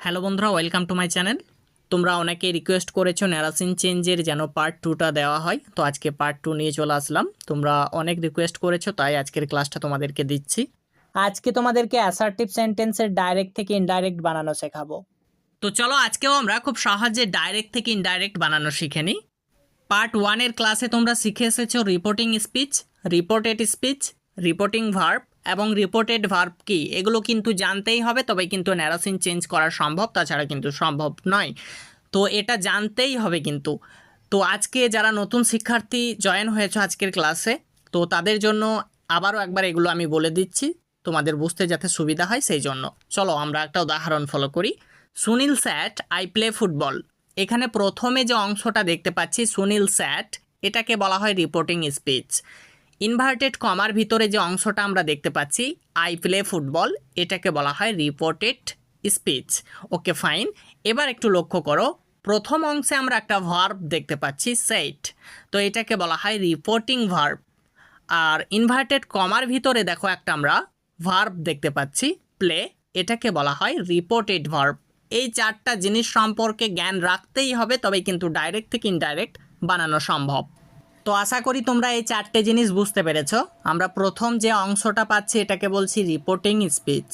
Hello বন্ধুরা, welcome to my channel. তোমরা অনেকে রিকোয়েস্ট করেছো ন্যারেশন চেঞ্জের যেন পার্ট 2টা দেওয়া হয়, তো আজকে পার্ট 2 নিয়ে চলে আসলাম। তোমরা অনেক রিকোয়েস্ট করেছো, তাই আজকের ক্লাসটা তোমাদেরকে দিচ্ছি। আজকে তোমাদেরকে অ্যাসার্টিভ সেন্টেন্সের ডাইরেক্ট থেকে ইনডাইরেক্ট বানানো শেখাবো। তো চলো আজকেও আমরা খুব সহজে ডাইরেক্ট থেকে ইনডাইরেক্ট বানানো শিখে নিই। পার্ট 1-এর ক্লাসে তোমরা শিখে এসেছো reporting speech, reported speech, reporting verb এবং রিপোর্টেড ভার্ব কি, এগুলো কিন্তু জানতেই হবে, তবে কিন্তু ন্যারেশন চেঞ্জ করা সম্ভব, তাছাড়া কিন্তু সম্ভব নয়। তো এটা জানতেই হবে কিন্তু। তো আজকে যারা নতুন শিক্ষার্থী জয়েন হয়েছে আজকের ক্লাসে, তো তাদের জন্য আবারও একবার এগুলো আমি বলে দিচ্ছি, তোমাদের বুঝতে যাতে সুবিধা হয় সেই জন্য। চলো আমরা একটা উদাহরণ ফলো করি। সুনীল স্যাট আই প্লে ফুটবল। এখানে প্রথমে যে অংশটা দেখতে পাচ্ছি সুনীল স্যাট, এটাকে বলা হয় রিপোর্টিং স্পিচ। ইনভার্টেড কমার ভিতরে যে অংশটা আমরা দেখতে পাচ্ছি আই প্লে ফুটবল, এটাকে বলা হয় রিপোর্টেড স্পিচ। Okay fine. এবার একটু লক্ষ্য করো, প্রথম অংশে আমরা একটা ভার্ব দেখতে পাচ্ছি সেট, তো এটাকে বলা হয় রিপোর্টিং ভার্ব। আর ইনভার্টেড কমার ভিতরে দেখো একটা আমরা ভার্ব দেখতে পাচ্ছি প্লে, এটাকে বলা হয় রিপোর্টেড ভার্ব। এই চারটা জিনিস সম্পর্কে জ্ঞান রাখতেই হবে, তবে কিন্তু ডাইরেক্ট থেকে ইনডাইরেক্ট বানানো সম্ভব। তো আশা করি তোমরা এই চারটে জিনিস বুঝতে পেরেছো। আমরা প্রথম যে অংশটা পাচ্ছি এটাকে বলছি রিপোর্টিং স্পিচ।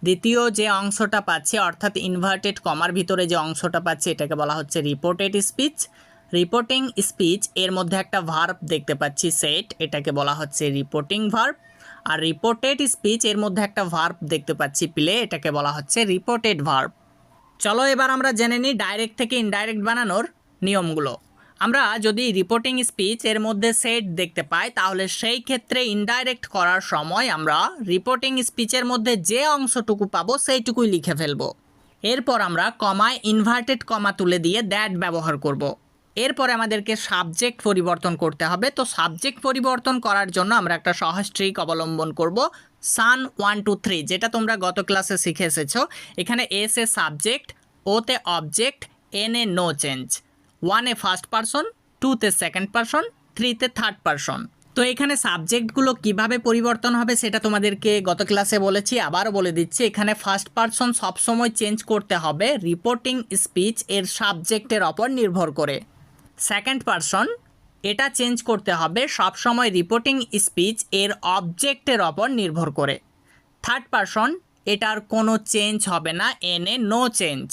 দ্বিতীয় যে অংশটা পাচ্ছি অর্থাৎ ইনভার্টেড কমার ভিতরে যে অংশটা পাচ্ছি এটাকে বলা হচ্ছে রিপোর্টেড স্পিচ। রিপোর্টিং স্পিচ এর মধ্যে একটা ভার্ব দেখতে পাচ্ছি সেট, এটাকে বলা হচ্ছে রিপোর্টিং ভার্ব। আর রিপোর্টেড স্পিচ এর মধ্যে একটা ভার্ব দেখতে পাচ্ছি প্লে, এটাকে বলা হচ্ছে রিপোর্টেড ভার্ব। চলো এবার আমরা জেনে নিই ডাইরেক্ট থেকে ইনডাইরেক্ট বানানোর নিয়মগুলো। আমরা যদি রিপোর্টিং স্পিচ এর মধ্যে সেট দেখতে পাই, তাহলে সেই ক্ষেত্রে ইনডাইরেক্ট করার সময় আমরা রিপোর্টিং স্পিচের মধ্যে যে অংশটুকু পাবো সেইটুকুই লিখে ফেলবো। এরপর আমরা কমায় ইনভার্টেড কমা তুলে দিয়ে দ্যাট ব্যবহার করব। এরপরে আমাদেরকে সাবজেক্ট পরিবর্তন করতে হবে। তো সাবজেক্ট পরিবর্তন করার জন্য আমরা একটা সহজ ট্রিক অবলম্বন করব, সান 1 2 3, যেটা তোমরা গত ক্লাসে শিখে এসেছো। এখানে এস এ সাবজেক্ট, ওতে অবজেক্ট, এন এ নো চেঞ্জ, 1 এ ফার্স্ট পারসন, 2-তে সেকেন্ড পারসন, 3-তে থার্ড পারসন। তো এখানে সাবজেক্টগুলো কিভাবে পরিবর্তন হবে সেটা তোমাদেরকে গত ক্লাসে বলেছি, আবারও বলে দিচ্ছি। এখানে ফার্স্ট পারসন সবসময় চেঞ্জ করতে হবে রিপোর্টিং স্পিচ এর সাবজেক্টের ওপর নির্ভর করে। সেকেন্ড পারসন এটা চেঞ্জ করতে হবে সবসময় রিপোর্টিং স্পিচ এর অবজেক্টের ওপর নির্ভর করে। থার্ড পারসন এটার কোনো চেঞ্জ হবে না, এনে নো চেঞ্জ।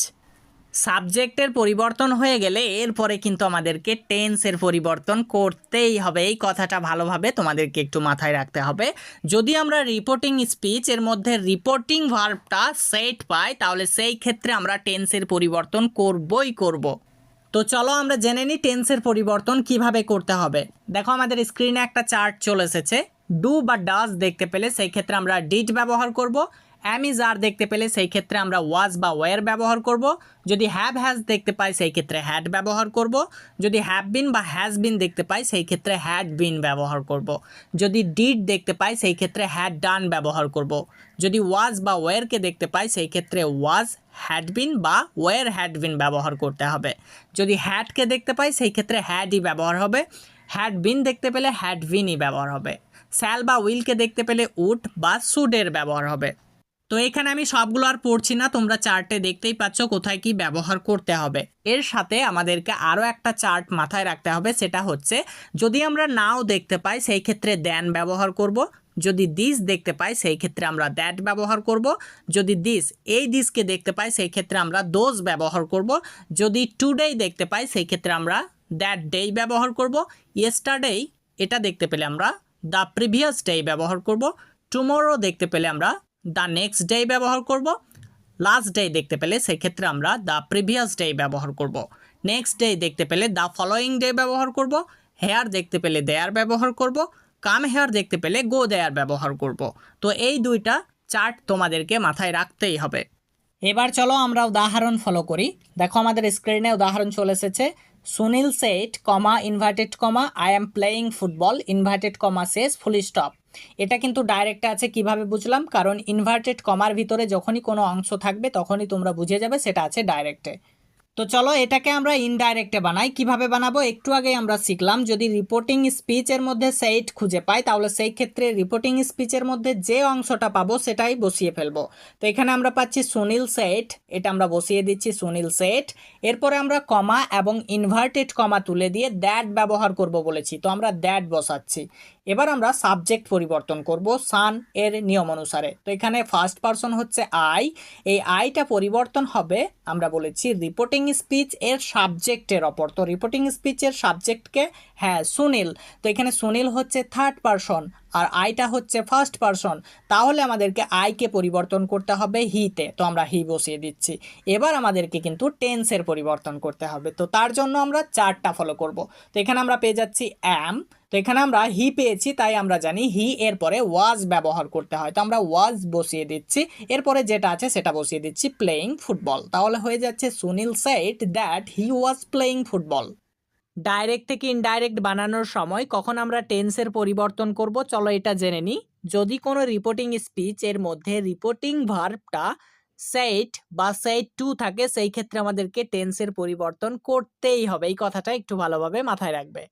সাবজেক্টের পরিবর্তন হয়ে গেলে এরপরে কিন্তু আমাদেরকে টেন্সের পরিবর্তন করতেই হবে। এই কথাটা ভালোভাবে তোমাদেরকে একটু মাথায় রাখতে হবে। যদি আমরা রিপোর্টিং স্পিচ এর মধ্যে রিপোর্টিং ভার্বটা সেট পাই, তাহলে সেই ক্ষেত্রে আমরা টেন্সের পরিবর্তন করবই করব। তো চলো আমরা জেনে নিই টেন্সের পরিবর্তন কিভাবে করতে হবে। দেখো আমাদের স্ক্রিনে একটা চার্ট চলে এসেছে। ডু বা ডাজ দেখতে পেলে সেই ক্ষেত্রে আমরা ডিড ব্যবহার করব। অ্যাম ইজ আর দেখতে পেলে সেই ক্ষেত্রে আমরা ওয়াজ বা ওয়ার ব্যবহার করব। যদি হ্যাভ হ্যাজ দেখতে পাই সেই ক্ষেত্রে হ্যাড ব্যবহার করব। যদি হ্যাভ বিন বা হ্যাজ বিন দেখতে পাই সেই ক্ষেত্রে হ্যাড বিন ব্যবহার করব। যদি ডিড দেখতে পাই সেই ক্ষেত্রে হ্যাড ডান ব্যবহার করব। যদি ওয়াজ বা ওয়ারকে দেখতে পাই সেই ক্ষেত্রে ওয়াজ হ্যাড বিন বা ওয়ার হ্যাড বিন ব্যবহার করতে হবে। যদি হ্যাডকে দেখতে পাই সেই ক্ষেত্রে হ্যাডই ব্যবহার হবে। হ্যাড বিন দেখতে পেলে হ্যাড বিনই ব্যবহার হবে। স্যাল বা উইলকে দেখতে পেলে উড বা শুডের ব্যবহার হবে। তো এখানে আমি সবগুলো আর পড়ছি না, তোমরা চার্টে দেখতেই পাচ্ছ কোথায় কি ব্যবহার করতে হবে। এর সাথে আমাদেরকে আরও একটা চার্ট মাথায় রাখতে হবে, সেটা হচ্ছে যদি আমরা নাও দেখতে পাই সেই ক্ষেত্রে দ্যান ব্যবহার করব। যদি দিস দেখতে পাই সেই ক্ষেত্রে আমরা দ্যাট ব্যবহার করব। যদি এই দিসকে দেখতে পাই সেই ক্ষেত্রে আমরা দোজ ব্যবহার করব। যদি টুডে দেখতে পাই সেই ক্ষেত্রে আমরা দ্যাট ডে ব্যবহার করব। ইয়েস্টারডে এটা দেখতে পেলে আমরা দ্য প্রিভিয়াস ডে ব্যবহার করব। টুমরো দেখতে পেলে আমরা দ্য নেক্সট ডে ব্যবহার করব। লাস্ট ডে দেখতে পেলে সেক্ষেত্রে আমরা দ্য প্রিভিয়াস ডে ব্যবহার করব। নেক্সট ডে দেখতে পেলে দ্য ফলোয়িং ডে ব্যবহার করব। হেয়ার দেখতে পেলে দেয়ার ব্যবহার করব। কাম হেয়ার দেখতে পেলে গো দেয়ার ব্যবহার করব। তো এই দুইটা চার্ট তোমাদেরকে মাথায় রাখতেই হবে। এবার চলো আমরা উদাহরণ ফলো করি। দেখো আমাদের স্ক্রিনে উদাহরণ চলে এসেছে। Sunil said comma inverted comma I am playing football inverted comma says full stop. এটা কিন্তু ডাইরেক্টে আছে, কিভাবে বুঝলাম? কারণ ইনভার্টেড কমার ভিতরে যখনই কোনো অংশ থাকবে তখনই তোমরা বুঝে যাবে সেটা আছে ডাইরেক্টে। তো চলো এটাকে আমরা ইনডাইরেক্টে বানাই। কিভাবে বানাবো একটু আগে আমরা শিখলাম, যদি রিপোর্টিং স্পিচের মধ্যে সেইট খুঁজে পাই তাহলে সেই ক্ষেত্রে রিপোর্টিং স্পিচের মধ্যে যে অংশটা পাবো সেটাই বসিয়ে ফেলবো। তো এখানে আমরা পাচ্ছি সুনীল সেট, এটা আমরা বসিয়ে দিচ্ছি সুনীল সেট। এরপরে আমরা কমা এবং ইনভার্টেড কমা তুলে দিয়ে দ্যাট ব্যবহার করব বলেছি, তো আমরা দ্যাট বসাচ্ছি। এবার আমরা সাবজেক্ট পরিবর্তন করব সান এর নিয়ম অনুসারে। তো এখানে ফার্স্ট পারসন হচ্ছে আই, এই আইটা পরিবর্তন হবে আমরা বলেছি রিপোর্টিং স্পিচ এর সাবজেক্টের ওপর। তো রিপোর্টিং স্পিচের সাবজেক্টকে হ্যাঁ সুনীল, তো এখানে সুনীল হচ্ছে থার্ড পারসন আর আইটা হচ্ছে ফার্স্ট পারসন, তাহলে আমাদেরকে আইকে পরিবর্তন করতে হবে হিতে, তো আমরা হি বসিয়ে দিচ্ছি। এবার আমাদেরকে কিন্তু টেন্সের পরিবর্তন করতে হবে, তো তার জন্য আমরা চারটা ফলো করব। তো এখানে আমরা পেয়ে যাচ্ছি অ্যাম, তো এখানে আমরা হি পেয়েছি তাই আমরা জানি হি এর পরে ওয়াজ ব্যবহার করতে হয়, তো আমরা ওয়াজ বসিয়ে দিচ্ছি। এরপরে যেটা আছে সেটা বসিয়ে দিচ্ছি প্লেয়িং ফুটবল, তাহলে হয়ে যাচ্ছে Sunil shed that he was playing football. Direct থেকে ইনডাইরেক্ট বানানোর সময় কখন আমরা টেন্সের পরিবর্তন করব চলো এটা জেনে নিই। যদি কোনো রিপোর্টিং স্পিচ এর মধ্যে রিপোর্টিং ভার্বটা সেট বা সেট টু থাকে সেই ক্ষেত্রে আমাদেরকে টেন্সের পরিবর্তন করতেই হবে, এই কথাটা একটু ভালোভাবে মাথায় রাখবে।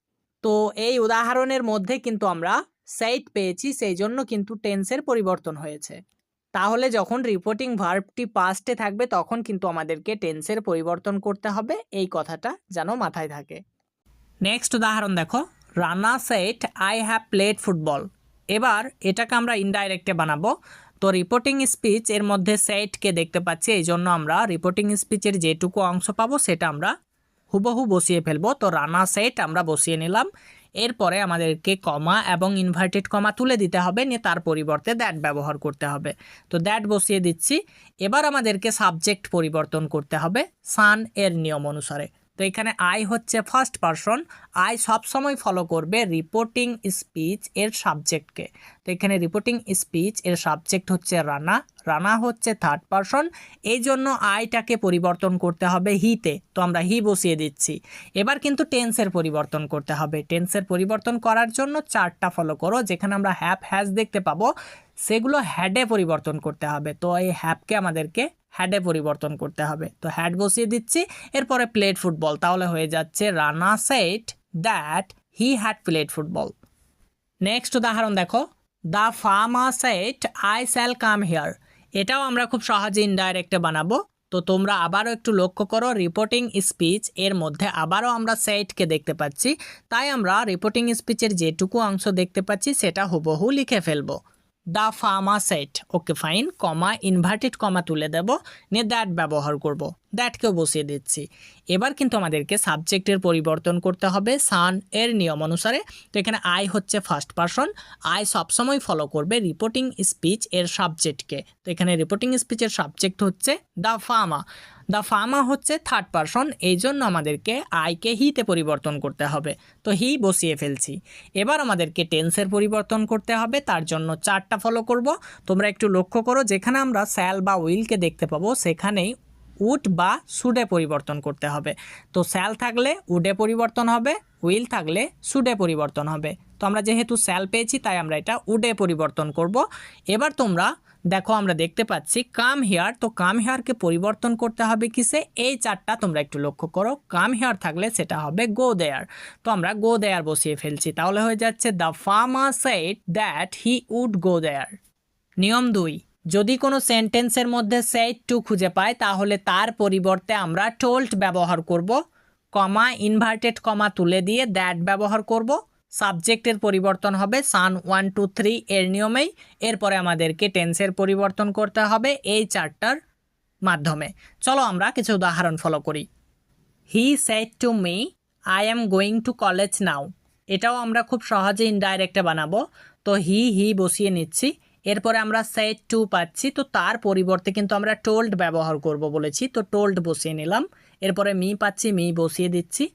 তো এই উদাহরণের মধ্যে কিন্তু আমরা সেট পেয়েছি, সেই জন্য কিন্তু টেন্সের পরিবর্তন হয়েছে। তাহলে যখন রিপোর্টিং ভার্বটি পাস্টে থাকবে তখন কিন্তু আমাদেরকে টেন্সের পরিবর্তন করতে হবে, এই কথাটা যেন মাথায় থাকে। নেক্সট উদাহরণ দেখো, Rana said I have played football. এবার এটাকে আমরা ইনডাইরেক্টে বানাবো। তো রিপোর্টিং স্পিচ এর মধ্যে সেটকে দেখতে পাচ্ছি, এই জন্য আমরা রিপোর্টিং স্পিচের যেটুকু অংশ পাবো সেটা আমরা হুবহু বসিয়ে ফেলবো। তো রানা সেট আমরা বসিয়ে নিলাম। এরপরে আমাদেরকে কমা এবং ইনভার্টেড কমা তুলে দিতে হবে, নিয়ে তার পরিবর্তে দ্যাট ব্যবহার করতে হবে। তো দ্যাট বসিয়ে দিচ্ছি। এবার আমাদেরকে সাবজেক্ট পরিবর্তন করতে হবে সান এর নিয়ম অনুসারে। তো এখানে আই হচ্ছে ফার্স্ট পারসন, আই সবসময় ফলো করবে রিপোর্টিং স্পিচ এর সাবজেক্টকে। তো এখানে রিপোর্টিং স্পিচ এর সাবজেক্ট হচ্ছে রানা, রানা হচ্ছে থার্ড পারসন, এই জন্য আইটাকে পরিবর্তন করতে হবে হিতে, তো আমরা হি বসিয়ে দিচ্ছি। এবার কিন্তু টেন্সের পরিবর্তন করতে হবে। টেন্সের পরিবর্তন করার জন্য চারটা ফলো করো, যেখানে আমরা হ্যাভ হ্যাজ দেখতে পাবো সেগুলো হ্যাডে পরিবর্তন করতে হবে। তো এই হ্যাভকে আমাদেরকে হ্যাডে পরিবর্তন করতে হবে, তো হ্যাড বসিয়ে দিচ্ছি। এরপরে প্লেড ফুটবল, তাহলে হয়ে যাচ্ছে Rana said that he had played football. Next উদাহরণ দেখো, the farmer said I shall come here. এটাও আমরা খুব সহজে ইনডাইরেক্টে বানাবো। তো তোমরা আবারও একটু লক্ষ্য করো, রিপোর্টিং স্পিচ এর মধ্যে আবারও আমরা সেটকে দেখতে পাচ্ছি, তাই আমরা রিপোর্টিং স্পিচের যেটুকু অংশ দেখতে পাচ্ছি সেটা হুবহু লিখে ফেলবো। The farmer set, okay fine, comma inverted কমা তুলে দেব, নিয়ে দ্যাট ব্যবহার করব, দ্যাটকেও বসিয়ে দিচ্ছি। এবার কিন্তু আমাদেরকে সাবজেক্টের পরিবর্তন করতে হবে সান এর নিয়ম অনুসারে। তো এখানে আই হচ্ছে ফার্স্ট পারসন, আই সবসময় ফলো করবে রিপোর্টিং স্পিচ এর সাবজেক্টকে। তো এখানে রিপোর্টিং স্পিচের সাবজেক্ট হচ্ছে দ্য ফার্মার, দ্য ফার্মার হচ্ছে থার্ড পারসন, এই জন্য আমাদেরকে আইকে হিতে পরিবর্তন করতে হবে। তো হি বসিয়ে ফেলছি। এবার আমাদেরকে টেন্সের পরিবর্তন করতে হবে, তার জন্য চারটা ফলো করব। তোমরা একটু লক্ষ্য করো, যেখানে আমরা স্যাল বা উইলকে দেখতে পাবো সেখানেই উড বা শুডে পরিবর্তন করতে হবে। তো স্যাল থাকলে উডে পরিবর্তন হবে, উইল থাকলে শুডে পরিবর্তন হবে। তো আমরা যেহেতু স্যাল পেয়েছি তাই আমরা এটা উডে পরিবর্তন করব। এবার তোমরা দেখো আমরা দেখতে পাচ্ছি কাম হিয়ার, তো কাম হিয়ারকে পরিবর্তন করতে হবে কিসে, এই চারটা তোমরা একটু লক্ষ্য করো। কাম হিয়ার থাকলে সেটা হবে গো দেয়ার, তো আমরা গো দেয়ার বসিয়ে ফেলছি, তাহলে হয়ে যাচ্ছে the farmer said that he would go there. নিয়ম 2, যদি কোনো সেন্টেন্সের মধ্যে সেড টু খুঁজে পাই তাহলে তার পরিবর্তে আমরা টোল্ড ব্যবহার করব, কমা ইনভার্টেড কমা তুলে দিয়ে দ্যাট ব্যবহার করব। সাবজেক্টের পরিবর্তন হবে সান 1 2 3 এর নিয়মেই। এরপরে আমাদেরকে টেন্সের পরিবর্তন করতে হবে এই চারটার মাধ্যমে। চলো আমরা কিছু উদাহরণ ফলো করি। He said to me I am going to college now. এটাও আমরা খুব সহজে ইনডাইরেক্টে বানাবো। তো হি বসিয়ে নিচ্ছি। এরপরে আমরা সেড টু পাচ্ছি, তো তার পরিবর্তে কিন্তু আমরা টোল্ড ব্যবহার করব বলেছি, তো টোল্ড বসিয়ে নিলাম। এরপরে মি পাচ্ছি, মি বসিয়ে দিচ্ছি।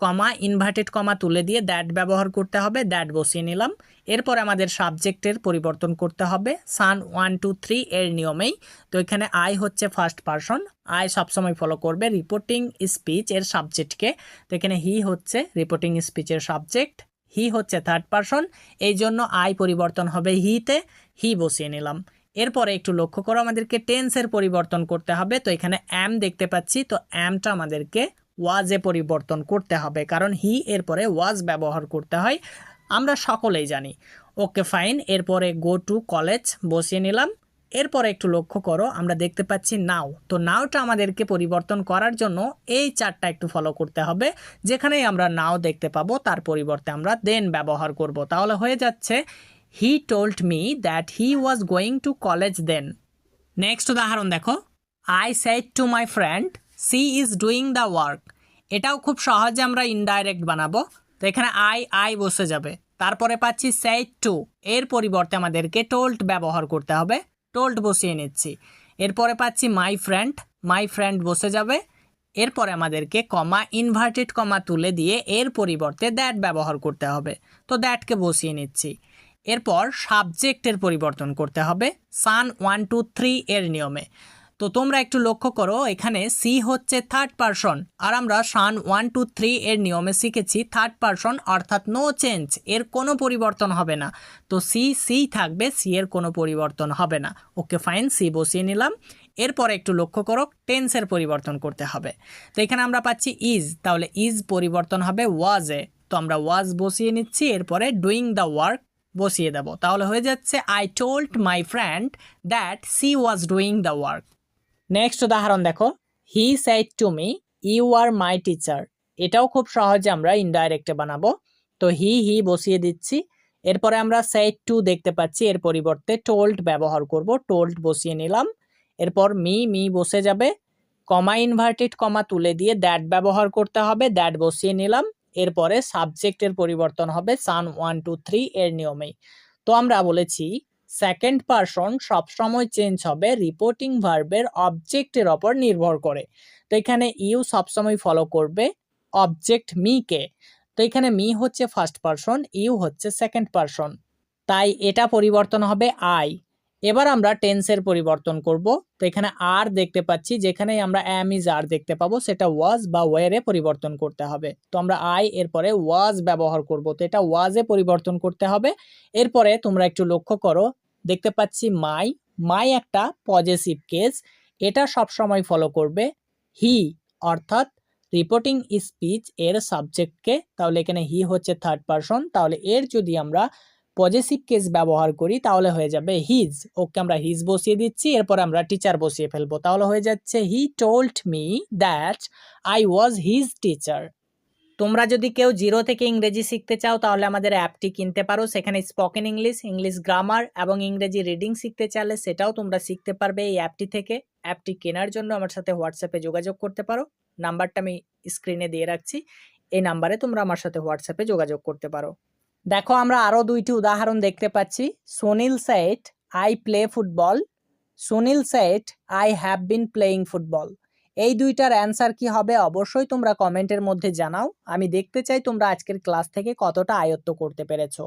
কমা ইনভার্টেড কমা তুলে দিয়ে দ্যাট ব্যবহার করতে হবে, দ্যাট বসিয়ে নিলাম। এরপর আমাদের সাবজেক্টের পরিবর্তন করতে হবে সান 1 2 3 এর নিয়মেই। তো এখানে আই হচ্ছে ফার্স্ট পারসন, আই সবসময় ফলো করবে রিপোর্টিং স্পিচ এর সাবজেক্টকে। তো এখানে হি হচ্ছে রিপোর্টিং স্পিচের সাবজেক্ট, হি হচ্ছে থার্ড পারসন, এই জন্য আই পরিবর্তন হবে হিতে, হি বসিয়ে নিলাম। এরপরে একটু লক্ষ্য করো আমাদেরকে টেন্সের পরিবর্তন করতে হবে। তো এখানে অ্যাম দেখতে পাচ্ছি, তো অ্যামটা আমাদেরকে ওয়াজে পরিবর্তন করতে হবে, কারণ হি এরপরে ওয়াজ ব্যবহার করতে হয়, আমরা সকলেই জানি। Okay fine. এরপরে গো টু কলেজ বসিয়ে নিলাম। এরপরে একটু লক্ষ্য করো আমরা দেখতে পাচ্ছি নাও, তো নাওটা আমাদেরকে পরিবর্তন করার জন্য এই চারটা একটু ফলো করতে হবে। যেখানেই আমরা নাও দেখতে পাবো তার পরিবর্তে আমরা দেন ব্যবহার করব, তাহলে হয়ে যাচ্ছে he told me that he was going to college then. Next উদাহরণ দেখো, I said to my friend she is doing the work. এটাও খুব সহজে আমরা ইনডাইরেক্ট বানাবো। তো এখানে আই বসে যাবে, তারপরে পাচ্ছি সেড টু, এর পরিবর্তে আমাদেরকে টোল্ড ব্যবহার করতে হবে, টোল্ড বসিয়ে নিচ্ছি। এরপরে পাচ্ছি মাই ফ্রেন্ড বসে যাবে। এরপরে আমাদেরকে কমা ইনভার্টেড কমা তুলে দিয়ে এর পরিবর্তে দ্যাট ব্যবহার করতে হবে, তো দ্যাটকে বসিয়ে নিচ্ছি। এরপর সাবজেক্টের পরিবর্তন করতে হবে সান 1 2 3 এর নিয়মে। তো তোমরা একটু লক্ষ্য করো এখানে সি হচ্ছে থার্ড পারসন, আর আমরা সান 1 2 3 এর নিয়মে শিখেছি থার্ড পারসন অর্থাৎ নো চেঞ্জ, এর কোনো পরিবর্তন হবে না। তো সি থাকবে, সি এর কোনো পরিবর্তন হবে না। ওকে ফাইন, সি বসিয়ে নিলাম। এরপরে একটু লক্ষ্য করো টেন্সের পরিবর্তন করতে হবে। তো এখানে আমরা পাচ্ছি ইজ, তাহলে ইজ পরিবর্তন হবে ওয়াজে, তো আমরা ওয়াজ বসিয়ে নিচ্ছি। এরপরে ডুইং দ্য ওয়ার্ক বসিয়ে দেব, তাহলে হয়ে যাচ্ছে I told my friend that she was doing the work. Next উদাহরণ দেখো, he said to me you are my teacher. এটাও খুব সহজে আমরা ইনডাইরেক্টে বানাবো। তো হি বসিয়ে দিচ্ছি। এরপরে আমরা সেড টু দেখতে পাচ্ছি, এর পরিবর্তে টোল্ড ব্যবহার করব, টোল্ড বসিয়ে নিলাম। এরপর মি বসে যাবে, কমা ইনভার্টেড কমা তুলে দিয়ে দ্যাট ব্যবহার করতে হবে, দ্যাট বসিয়ে নিলাম। এরপরে সাবজেক্টের পরিবর্তন হবে সান 1 2 3 এর নিয়মেই। তো আমরা বলেছি সেকেন্ড পারসন সবসময় চেঞ্জ হবে রিপোর্টিং ভার্বের অবজেক্টের ওপর নির্ভর করে। তো এখানে ইউ সবসময় ফলো করবে অবজেক্ট মিকে। তো এখানে মি হচ্ছে ফার্স্ট পারসন, ইউ হচ্ছে সেকেন্ড পারসন, তাই এটা পরিবর্তন হবে আই। এবার আমরা টেন্সের পরিবর্তন করব। তো এখানে আর দেখতে পাচ্ছি, যেখানেই আমরা অ্যাম ইজ আর দেখতে পাবো সেটা ওয়াজ বা ওয়ারে পরিবর্তন করতে হবে। তো আমরা আই এরপরে ওয়াজ ব্যবহার করব, তো এটা ওয়াজে পরিবর্তন করতে হবে। এরপরে তোমরা একটু লক্ষ্য করো, দেখতে পাচ্ছি মাই একটা পজেসিভ কেস, এটা সব সময় ফলো করবে হি, অর্থাৎ রিপোর্টিং স্পিচ এর সাবজেক্টকে। তাহলে এখানে হি হচ্ছে থার্ড পারসন, তাহলে এর যদি আমরা পজেসিভ কেস ব্যবহার করি তাহলে হয়ে যাবে হিজ। ওকে আমরা হিজ বসিয়ে দিচ্ছি, এরপর আমরা টিচার বসিয়ে ফেলবো, তাহলে হয়ে যাচ্ছে he told me that I was his teacher. তোমরা যদি কেউ জিরো থেকে ইংরেজি শিখতে চাও তাহলে আমাদের অ্যাপটি কিনতে পারো, সেখানে স্পোকেন ইংলিশ গ্রামার এবং ইংরেজি রিডিং শিখতে চাইলে সেটাও তোমরা শিখতে পারবে এই অ্যাপটি থেকে। অ্যাপটি কেনার জন্য আমার সাথে হোয়াটসঅ্যাপে যোগাযোগ করতে পারো, নাম্বারটা আমি স্ক্রিনে দিয়ে রাখছি, এই নাম্বারে তোমরা আমার সাথে হোয়াটসঅ্যাপে যোগাযোগ করতে পারো। দেখো আমরা আরও দুইটি উদাহরণ দেখতে পাচ্ছি। Sunil said I play football, Sunil said I have been playing football. এই দুইটার অ্যান্সার কি হবে অবশ্যই তোমরা কমেন্টের মধ্যে জানাও, আমি দেখতে চাই তোমরা আজকের ক্লাস থেকে কতটা আয়ত্ত করতে পেরেছো।